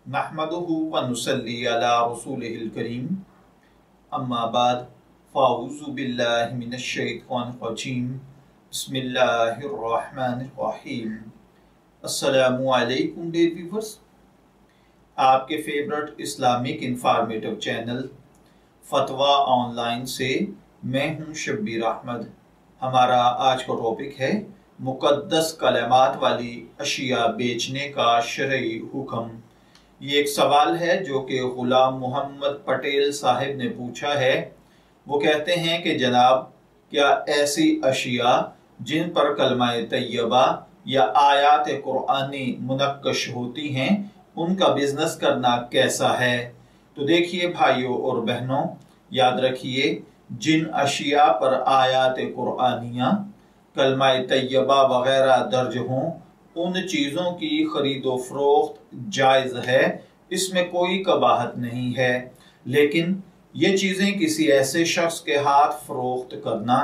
नहमदुहु व नुसल्ली अला रसूलिहिल करीम अम्मा बाद फ़अऊज़ु बिल्लाहि मिनश शैतानिर रजीम बिस्मिल्लाहिर रहमानिर रहीम। अस्सलामु अलैकुम डियर व्यूअर्स, आपके फेवरेट इस्लामिक इंफॉर्मेटिव चैनल फतवा ऑनलाइन से मैं हूं शब्बीर अहमद। हमारा आज का टॉपिक है मुक़द्दस कलमात वाली अशिया बेचने का शरई हुक्म। ये एक सवाल है जो कि गुलाम मोहम्मद पटेल साहिब ने पूछा है। वो कहते हैं कि जनाब, क्या ऐसी अशिया जिन पर कलमाए तैयबा या आयात कुरानी मुनक्कश होती हैं, उनका बिजनेस करना कैसा है? तो देखिए भाइयों और बहनों, याद रखिए, जिन अशिया पर आयात कुरानिया कलमाए तैयबा वगैरह दर्ज हों, उन चीज़ों की खरीदो फरोख्त जायज़ है, इसमें कोई कबाहत नहीं है। लेकिन ये चीज़ें किसी ऐसे शख्स के हाथ फरोख्त करना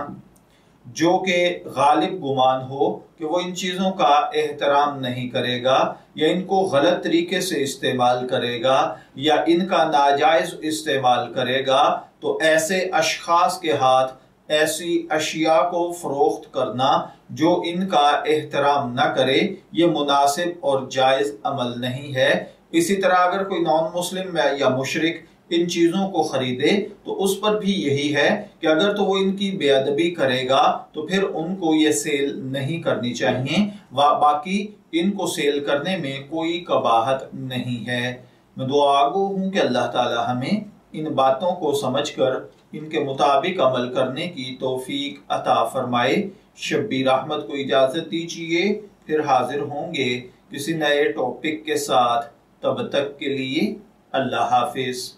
जो कि गालिब गुमान हो कि वो इन चीज़ों का एहतराम नहीं करेगा या इनको गलत तरीके से इस्तेमाल करेगा या इनका नाजायज़ इस्तेमाल करेगा, तो ऐसे अशखास के हाथ ऐसी अशिया को फरोख्त करना जो इनका एहतराम न करे, ये मुनासिब और जायज़ अमल नहीं है। इसी तरह अगर कोई नॉन मुस्लिम या मुशरिक इन चीज़ों को खरीदे तो उस पर भी यही है कि अगर तो वो इनकी बेअदबी करेगा तो फिर उनको ये सेल नहीं करनी चाहिए, बाकी इनको सेल करने में कोई कबाहत नहीं है। मैं दुआगो हूँ कि अल्लाह ताला हमें इन बातों को समझकर इनके मुताबिक अमल करने की तौफीक अता फरमाए। शब्बीर अहमद को इजाज़त दीजिए, फिर हाजिर होंगे किसी नए टॉपिक के साथ। तब तक के लिए अल्लाह हाफिज।